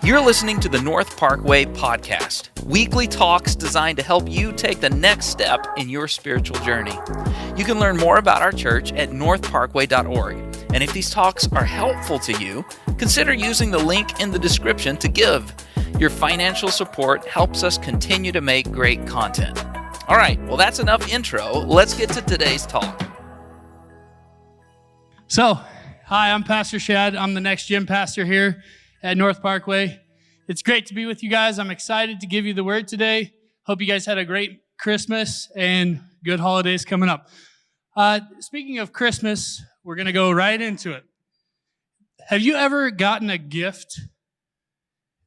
You're listening to the North Parkway Podcast, weekly talks designed to help you take the next step in your spiritual journey. You can learn more about our church at northparkway.org. And if these talks are helpful to you, consider using the link in the description to give. Your financial support helps us continue to make great content. All right, well, that's enough intro. Let's get to today's talk. So, hi, I'm Pastor Shad. I'm the NextGen Pastor here at North Parkway. It's great to be with you guys. I'm excited to give you the word today. Hope you guys had a great Christmas and good holidays coming up. Speaking of Christmas, we're going to go right into it. Have you ever gotten a gift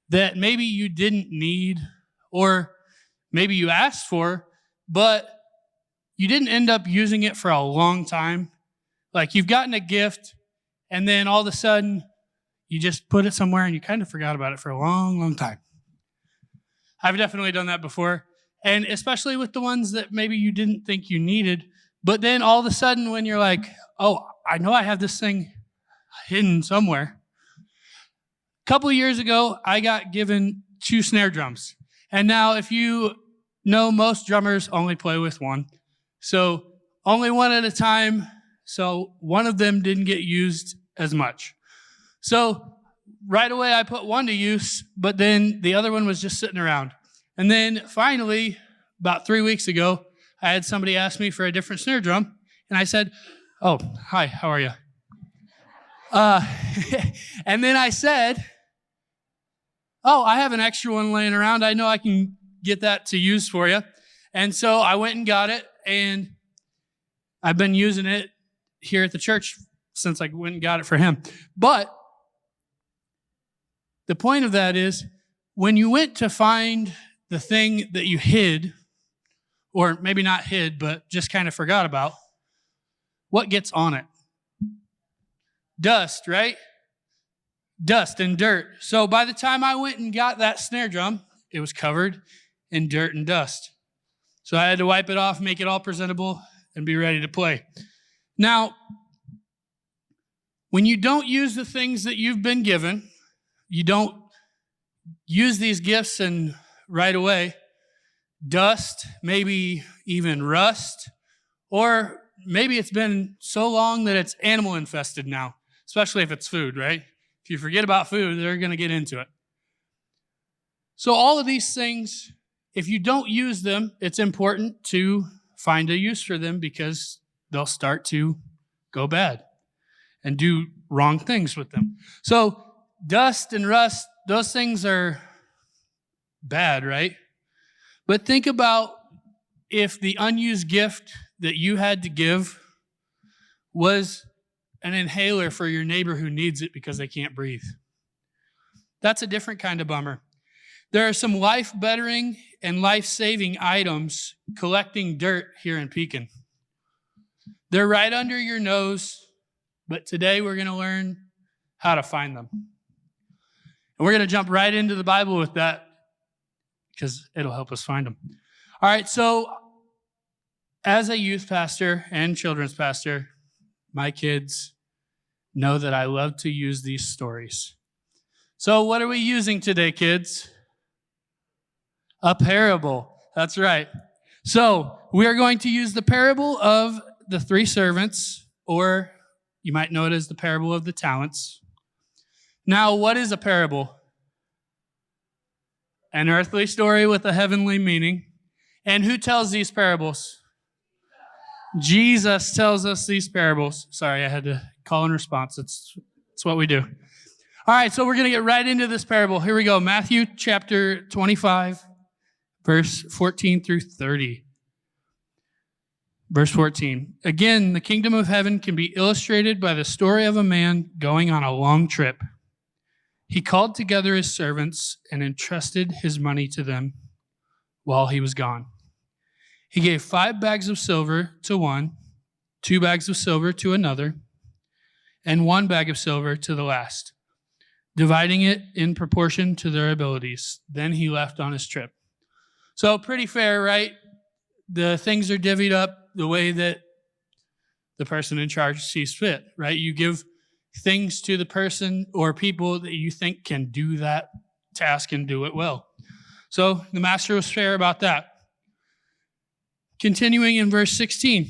that maybe you didn't need or maybe you asked for, but you didn't end up using it for a long time? Like you've gotten a gift and then all of a sudden you just put it somewhere and you kind of forgot about it for a long, long time. I've definitely done that before. And especially with the ones that maybe you didn't think you needed, but then all of a sudden when you're like, oh, I know I have this thing hidden somewhere. A couple of years ago, I got given 2 snare drums. And now if you know, most drummers only play with one. So only one at a time. So one of them didn't get used as much. So right away I put one to use, but then the other one was just sitting around. And then finally, about 3 weeks ago, I had somebody ask me for a different snare drum. And I said, oh, hi, how are you? And then I said, oh, I have an extra one laying around. I know I can get that to use for you. And so I went and got it, and I've been using it here at the church since I went and got it for him. But the point of that is, when you went to find the thing that you hid, or maybe not hid, but just kind of forgot about, what gets on it? Dust, right? Dust and dirt. So by the time I went and got that snare drum, it was covered in dirt and dust. So I had to wipe it off, make it all presentable, and be ready to play. Now, when you don't use the things that you've been given, you don't use these gifts and right away, dust, maybe even rust, or maybe it's been so long that it's animal infested now, especially if it's food, right? If you forget about food, they're going to get into it. So all of these things, if you don't use them, it's important to find a use for them because they'll start to go bad and do wrong things with them. So dust and rust, those things are bad, right? But think about if the unused gift that you had to give was an inhaler for your neighbor who needs it because they can't breathe. That's a different kind of bummer. There are some life-bettering and life-saving items collecting dirt here in Pekin. They're right under your nose, but today we're going to learn how to find them. And we're going to jump right into the Bible with that because it'll help us find them. All right, so as a youth pastor and children's pastor, my kids know that I love to use these stories. So what are we using today, kids? A parable. That's right. So we are going to use the parable of the 3 servants, or you might know it as the parable of the talents. Now, what is a parable? An earthly story with a heavenly meaning. And who tells these parables? Jesus tells us these parables. Sorry, I had to call in response. It's what we do. All right, so we're going to get right into this parable. Here we go. Matthew chapter 25, verse 14 through 30. Verse 14. Again, the kingdom of heaven can be illustrated by the story of a man going on a long trip. He called together his servants and entrusted his money to them while he was gone. He gave 5 bags of silver to one, 2 bags of silver to another, and 1 bag of silver to the last, dividing it in proportion to their abilities. Then he left on his trip. So pretty fair, right? The things are divvied up the way that the person in charge sees fit, right? You give things to the person or people that you think can do that task and do it well. So the master was fair about that. Continuing in verse 16,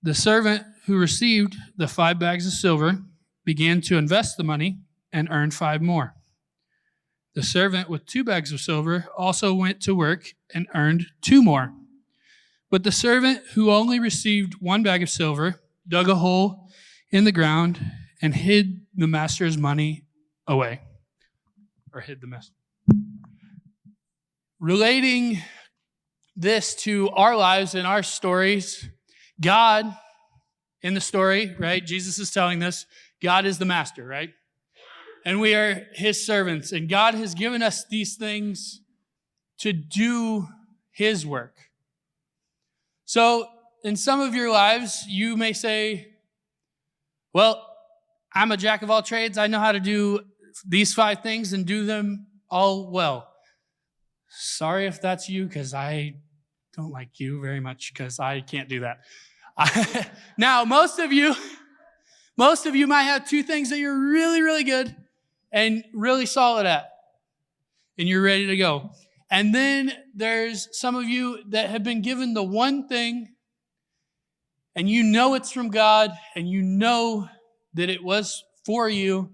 the servant who received the 5 bags of silver began to invest the money and earned 5 more. The servant with 2 bags of silver also went to work and earned 2 more. But the servant who only received 1 bag of silver dug a hole in the ground and hid the master's money away. Or hid the mess. Relating this to our lives and our stories, God in the story, right? Jesus is telling this, God is the master, right? And we are his servants. And God has given us these things to do his work. So in some of your lives, you may say, well, I'm a jack of all trades. I know how to do these 5 things and do them all well. Sorry if that's you, because I don't like you very much, because I can't do that. Now, most of you might have 2 things that you're really, really good and really solid at, and you're ready to go. And then there's some of you that have been given the one thing, and you know it's from God, and you know that it was for you,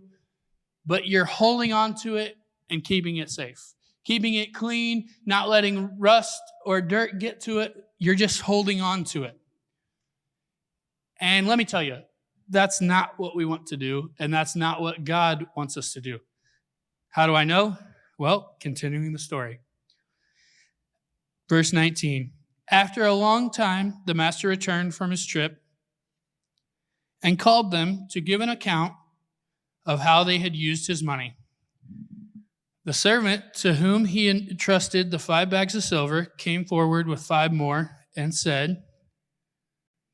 but you're holding on to it and keeping it safe. Keeping it clean, not letting rust or dirt get to it. You're just holding on to it. And let me tell you, that's not what we want to do, and that's not what God wants us to do. How do I know? Well, continuing the story. Verse 19. After a long time, the master returned from his trip and called them to give an account of how they had used his money. The servant to whom he entrusted the 5 bags of silver came forward with 5 more and said,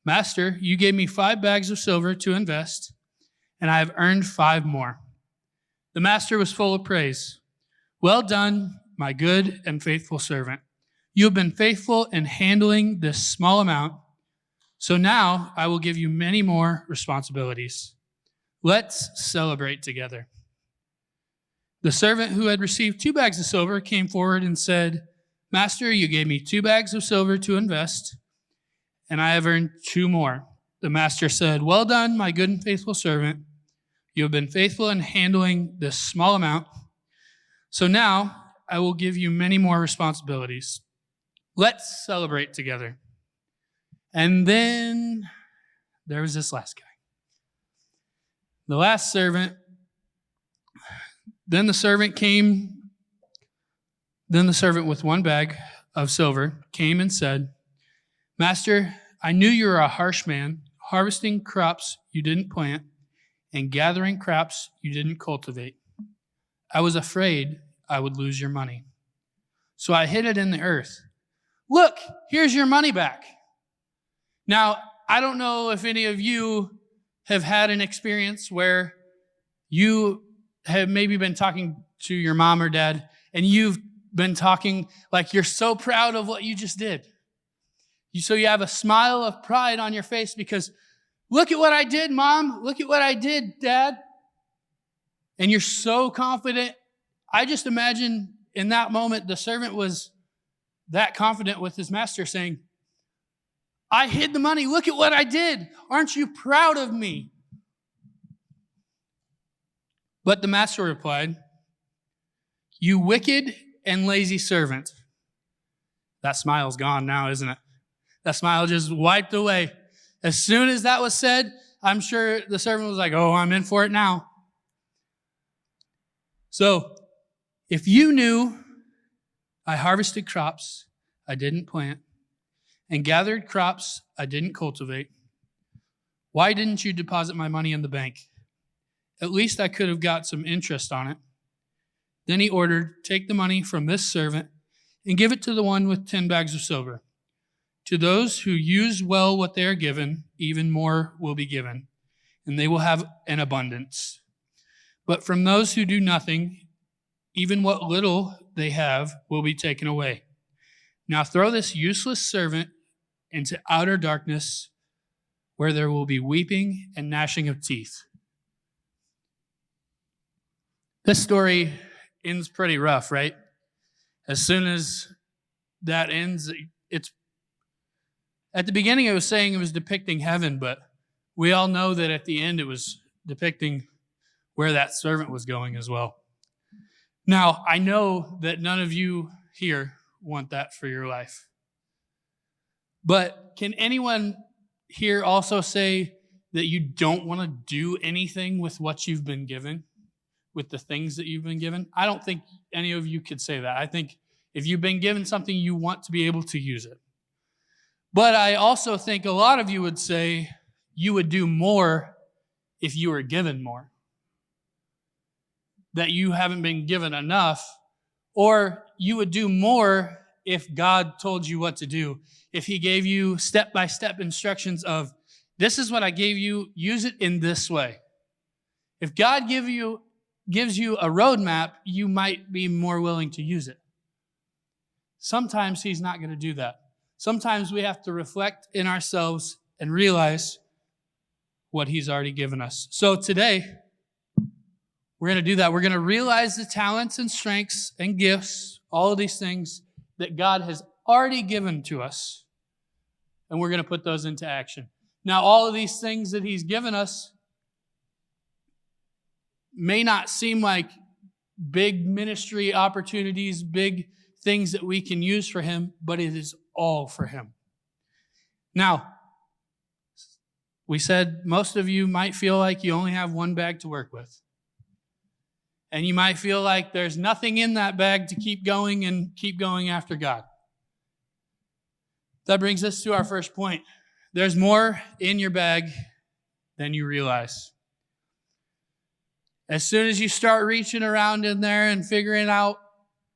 Master, you gave me 5 bags of silver to invest, and I have earned 5 more. The master was full of praise. Well done, my good and faithful servant. You have been faithful in handling this small amount, so now I will give you many more responsibilities. Let's celebrate together. The servant who had received 2 bags of silver came forward and said, Master, you gave me 2 bags of silver to invest, and I have earned 2 more. The master said, Well done, my good and faithful servant. You have been faithful in handling this small amount, so now I will give you many more responsibilities. Let's celebrate together. And then there was this last guy. The last servant. Then the servant with 1 bag of silver came and said, Master, I knew you were a harsh man, harvesting crops you didn't plant and gathering crops you didn't cultivate. I was afraid I would lose your money, so I hid it in the earth. Look, here's your money back. Now, I don't know if any of you have had an experience where you have maybe been talking to your mom or dad, and you've been talking like you're so proud of what you just did. So you have a smile of pride on your face because, look at what I did, Mom. Look at what I did, Dad. And you're so confident. I just imagine in that moment, the servant was that confident with his master saying, I hid the money. Look at what I did. Aren't you proud of me? But the master replied, You wicked and lazy servant. That smile's gone now, isn't it? That smile just wiped away. As soon as that was said, I'm sure the servant was like, oh, I'm in for it now. So, if you knew I harvested crops I didn't plant and gathered crops I didn't cultivate, why didn't you deposit my money in the bank? At least I could have got some interest on it. Then he ordered, Take the money from this servant and give it to the one with 10 bags of silver. To those who use well what they are given, even more will be given, and they will have an abundance. But from those who do nothing, even what little they have will be taken away. Now throw this useless servant into outer darkness, where there will be weeping and gnashing of teeth. This story ends pretty rough, right? As soon as that ends, it's at the beginning it was saying it was depicting heaven, but we all know that at the end it was depicting where that servant was going as well. Now, I know that none of you here want that for your life. But can anyone here also say that you don't want to do anything with what you've been given, with the things that you've been given? I don't think any of you could say that. I think if you've been given something, you want to be able to use it. But I also think a lot of you would say you would do more if you were given more. That you haven't been given enough, or you would do more if God told you what to do. If he gave you step-by-step instructions of, this is what I gave you, use it in this way. If God gives you a roadmap, you might be more willing to use it. Sometimes he's not going to do that. Sometimes we have to reflect in ourselves and realize what he's already given us. So today, we're going to do that. We're going to realize the talents and strengths and gifts, all of these things that God has already given to us. And we're going to put those into action. Now, all of these things that he's given us may not seem like big ministry opportunities, big things that we can use for him, but it is all for him. Now, we said most of you might feel like you only have one bag to work with. And you might feel like there's nothing in that bag to keep going and keep going after God. That brings us to our first point. There's more in your bag than you realize. As soon as you start reaching around in there and figuring out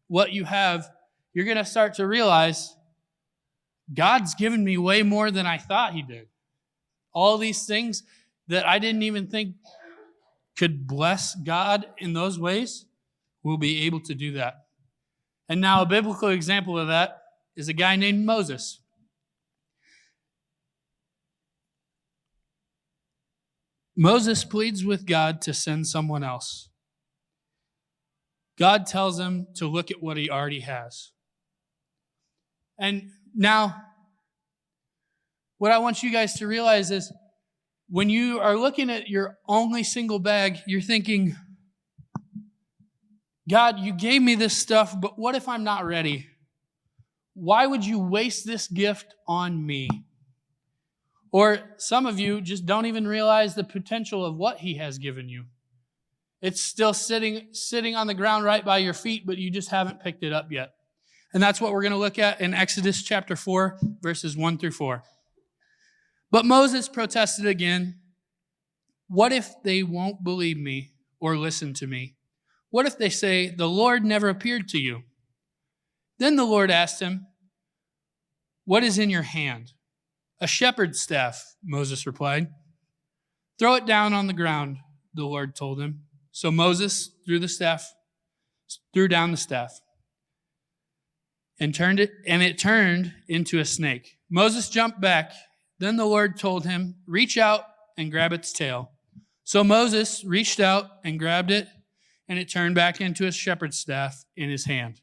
what you have, you're going to start to realize God's given me way more than I thought he did. All these things that I didn't even think could bless God in those ways, we'll be able to do that. And now a biblical example of that is a guy named Moses. Moses pleads with God to send someone else. God tells him to look at what he already has. And now, what I want you guys to realize is, when you are looking at your only single bag, you're thinking, God, you gave me this stuff, but what if I'm not ready? Why would you waste this gift on me? Or some of you just don't even realize the potential of what he has given you. It's still sitting on the ground right by your feet, but you just haven't picked it up yet. And that's what we're going to look at in Exodus chapter 4, verses 1 through 4. But Moses protested again. What if they won't believe me or listen to me? What if they say, the Lord never appeared to you? Then the Lord asked him, what is in your hand? A shepherd's staff, Moses replied. Throw it down on the ground, the Lord told him. So Moses threw down the staff, and it turned into a snake. Moses jumped back. Then the Lord told him, reach out and grab its tail. So Moses reached out and grabbed it, and it turned back into a shepherd's staff in his hand.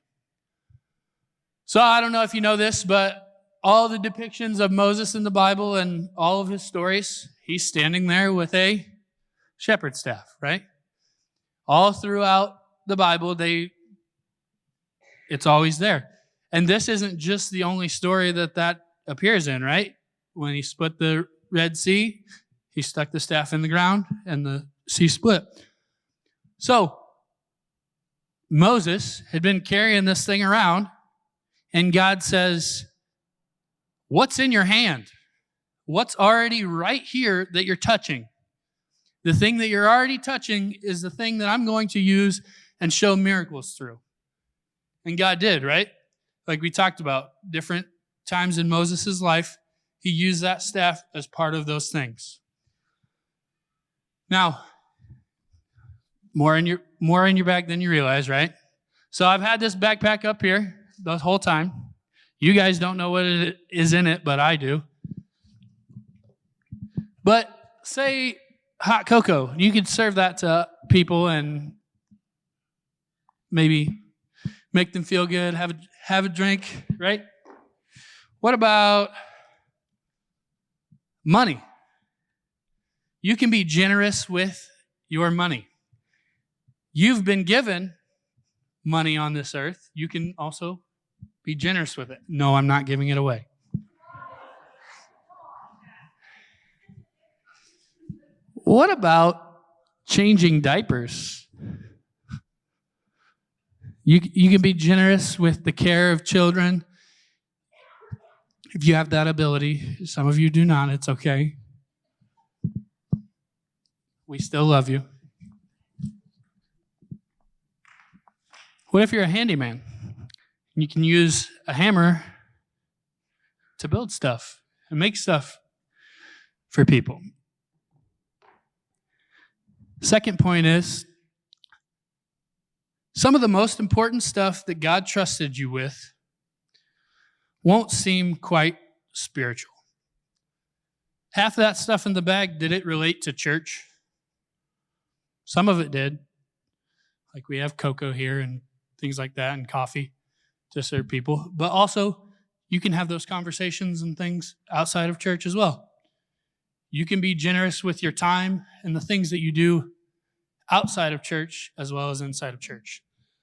So I don't know if you know this, but all the depictions of Moses in the Bible and all of his stories, he's standing there with a shepherd's staff, right? All throughout the Bible, it's always there. And this isn't just the only story that appears in, right? When he split the Red Sea, he stuck the staff in the ground and the sea split. So Moses had been carrying this thing around, and God says, what's in your hand? What's already right here that you're touching? The thing that you're already touching is the thing that I'm going to use and show miracles through. And God did, right? Like we talked about, different times in Moses' life, he used that staff as part of those things. Now, more in your bag than you realize, right? So I've had this backpack up here the whole time. You guys don't know what it is in it, but I do. But say hot cocoa. You could serve that to people, and maybe make them feel good, have a drink, right? What about money? You can be generous with your money. You've been given money on this earth. You can also be generous with it. No, I'm not giving it away. What about changing diapers? You can be generous with the care of children if you have that ability. Some of you do not. It's okay. We still love you. What if you're a handyman? You can use a hammer to build stuff and make stuff for people. Second point is, some of the most important stuff that God trusted you with won't seem quite spiritual. Half of that stuff in the bag, did it relate to church? Some of it did. Like we have cocoa here and things like that and coffee to serve people. But also, you can have those conversations and things outside of church as well. You can be generous with your time and the things that you do outside of church as well as inside of church.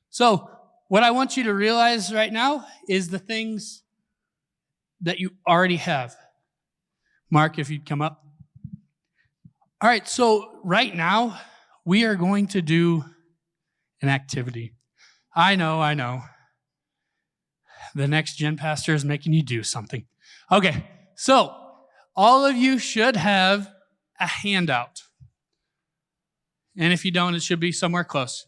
So, what I want you to realize right now is the things that you already have. Mark, if you'd come up. All right, so right now, we are going to do an activity. I know. The NextGen Pastor is making you do something. Okay, so all of you should have a handout. And if you don't, it should be somewhere close.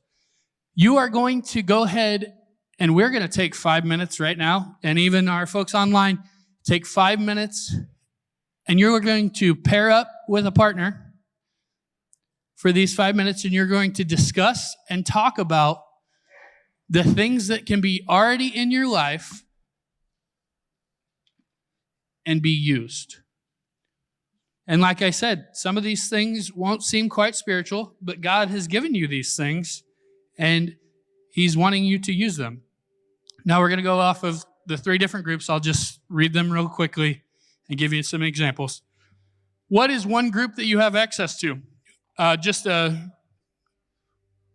You are going to go ahead, and we're going to take 5 minutes right now, and even our folks online, take 5 minutes, and you're going to pair up with a partner for these 5 minutes, and you're going to discuss and talk about the things that can be already in your life and be used. And like I said, some of these things won't seem quite spiritual, but God has given you these things, and He's wanting you to use them. Now we're going to go off of the 3 different groups. I'll just read them real quickly and give you some examples. What is one group that you have access to?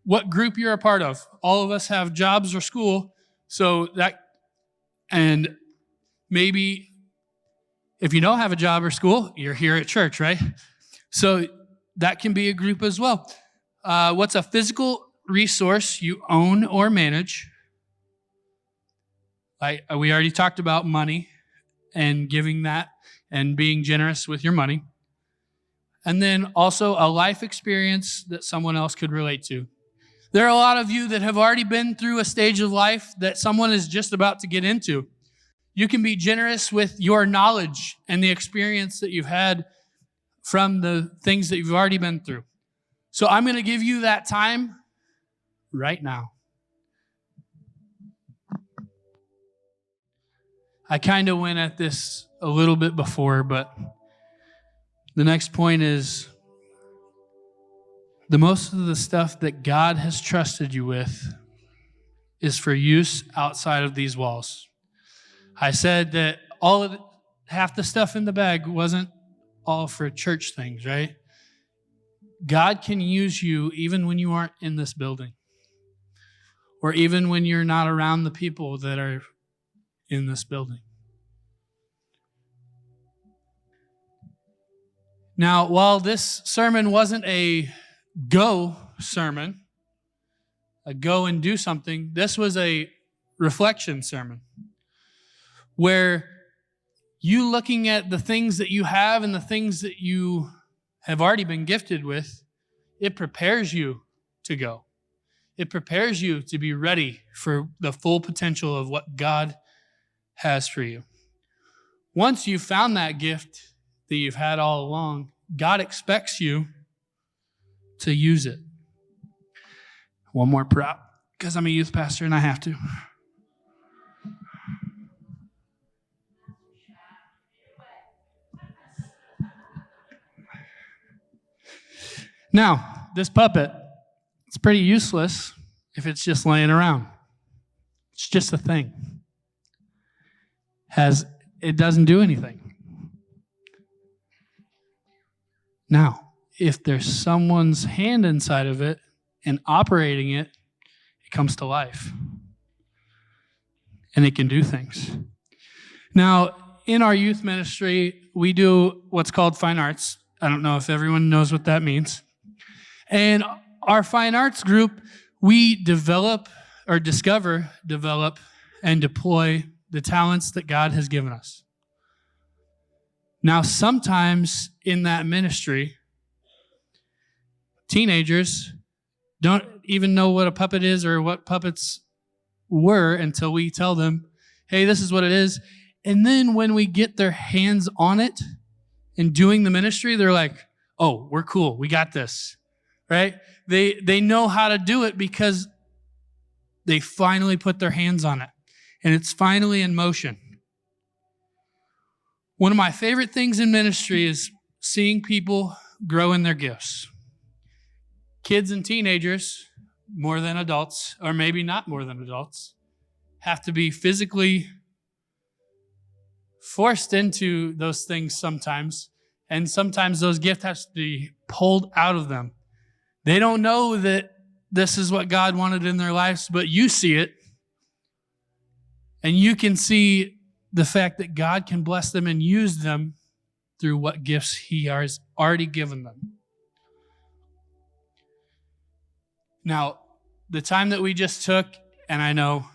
What group you're a part of. All of us have jobs or school, and maybe if you don't have a job or school, you're here at church, right? So that can be a group as well. What's a physical resource you own or manage? We already talked about money and giving that and being generous with your money. And then also a life experience that someone else could relate to. There are a lot of you that have already been through a stage of life that someone is just about to get into. You can be generous with your knowledge and the experience that you've had from the things that you've already been through. So I'm going to give you that time right now. I kind of went at this a little bit before, but the next point is the most of the stuff that God has trusted you with is for use outside of these walls. I said that half the stuff in the bag wasn't all for church things, right? God can use you even when you aren't in this building, or even when you're not around the people that are in this building. Now, while this sermon wasn't a go sermon, a go and do something, this was a reflection sermon where you looking at the things that you have and the things that you have already been gifted with, it prepares you to go. It prepares you to be ready for the full potential of what God has for you. Once you've found that gift that you've had all along, God expects you to use it. One more prop, because I'm a youth pastor and I have to. Now, this puppet, it's pretty useless if it's just laying around. It's just a thing. It doesn't do anything. Now, if there's someone's hand inside of it and operating it, it comes to life. And it can do things. Now, in our youth ministry, we do what's called fine arts. I don't know if everyone knows what that means. And our fine arts group, we develop, and deploy the talents that God has given us. Now, sometimes in that ministry, teenagers don't even know what a puppet is or what puppets were until we tell them, hey, this is what it is. And then when we get their hands on it and doing the ministry, they're like, oh, we're cool. We got this, right? They know how to do it because they finally put their hands on it and it's finally in motion. One of my favorite things in ministry is seeing people grow in their gifts. Kids and teenagers, more than adults, or maybe not more than adults, have to be physically forced into those things sometimes, and sometimes those gifts have to be pulled out of them. They don't know that this is what God wanted in their lives, but you see it, and you can see the fact that God can bless them and use them through what gifts He has already given them. Now, the time that we just took, and I know,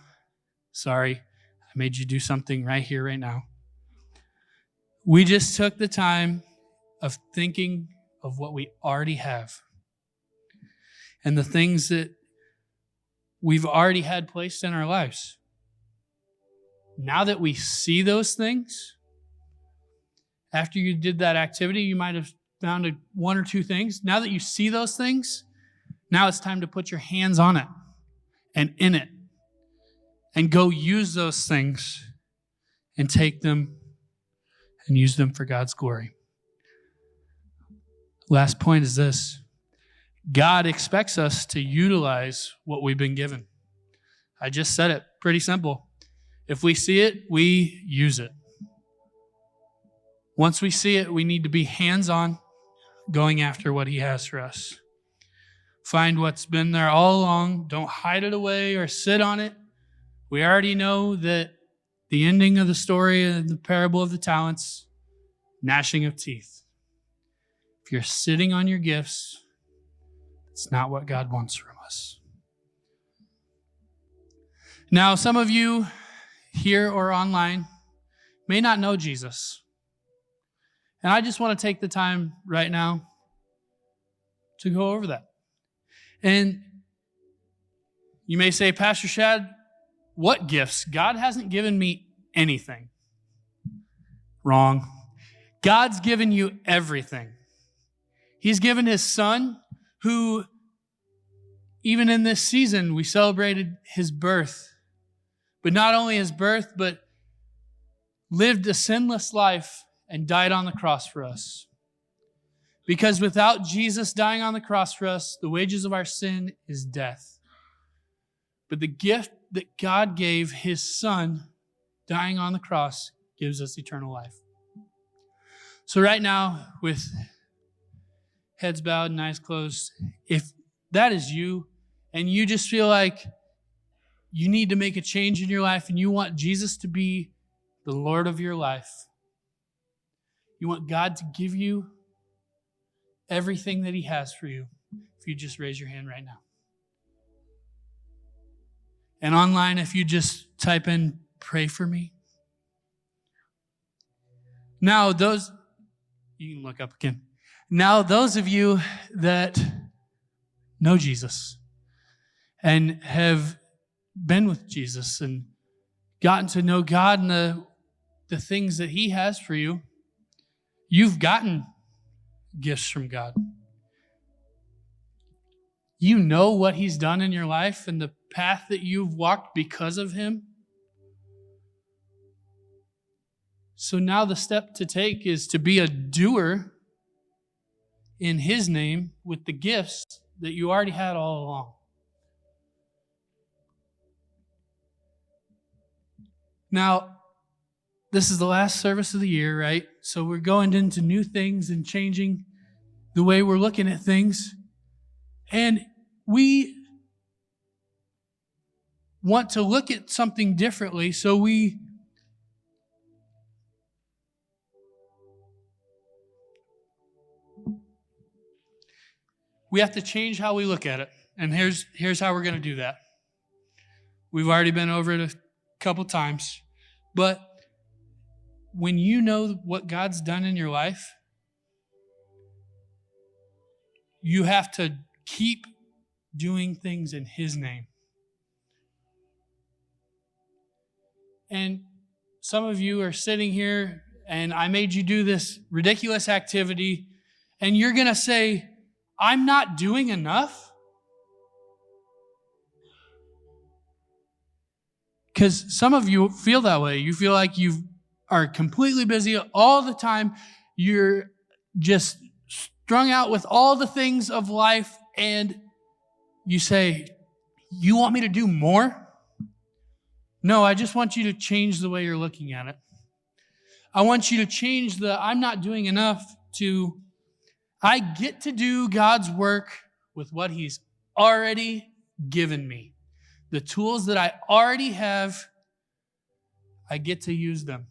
sorry, I made you do something right here, right now. We just took the time of thinking of what we already have and the things that we've already had placed in our lives. Now that we see those things, after you did that activity, you might have found one or two things. Now that you see those things, now it's time to put your hands on it and in it and go use those things and take them and use them for God's glory. Last point is this. God expects us to utilize what we've been given. I just said it. Pretty simple. If we see it, we use it. Once we see it, we need to be hands-on, going after what He has for us. Find what's been there all along. Don't hide it away or sit on it. We already know that the ending of the story of the parable of the talents, gnashing of teeth. If you're sitting on your gifts, it's not what God wants from us. Now, some of you here or online may not know Jesus. And I just want to take the time right now to go over that. And you may say, Pastor Shad, what gifts? God hasn't given me anything. Wrong. God's given you everything. He's given His Son, who, even in this season, we celebrated His birth. But not only His birth, but lived a sinless life and died on the cross for us. Because without Jesus dying on the cross for us, the wages of our sin is death. But the gift that God gave His Son, dying on the cross, gives us eternal life. So right now, with heads bowed and eyes closed, if that is you, and you just feel like you need to make a change in your life and you want Jesus to be the Lord of your life, you want God to give you everything that He has for you, if you just raise your hand right now. And online, if you just type in, pray for me. Now, you can look up again. Now, those of you that know Jesus and have been with Jesus and gotten to know God and the things that He has for you, you've gotten gifts from God. You know what He's done in your life and the path that you've walked because of Him. So now the step to take is to be a doer in His name with the gifts that you already had all along. Now, this is the last service of the year, right? So we're going into new things and changing the way we're looking at things. And we want to look at something differently, so we have to change how we look at it. And here's how we're going to do that. We've already been over it a couple times. But when you know what God's done in your life, you have to keep doing things in His name. And some of you are sitting here, and I made you do this ridiculous activity, and you're going to say, I'm not doing enough? Because some of you feel that way. You feel like you are completely busy all the time. You're just strung out with all the things of life, and you say, you want me to do more? No, I just want you to change the way you're looking at it. I want you to change the I'm not doing enough to I get to do God's work with what He's already given me. The tools that I already have, I get to use them.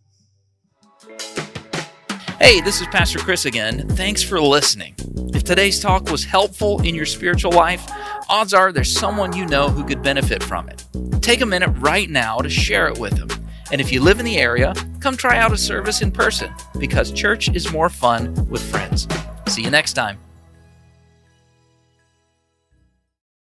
Hey, this is Pastor Chris again. Thanks for listening. If today's talk was helpful in your spiritual life, odds are there's someone you know who could benefit from it. Take a minute right now to share it with them. And if you live in the area, come try out a service in person, because church is more fun with friends. See you next time.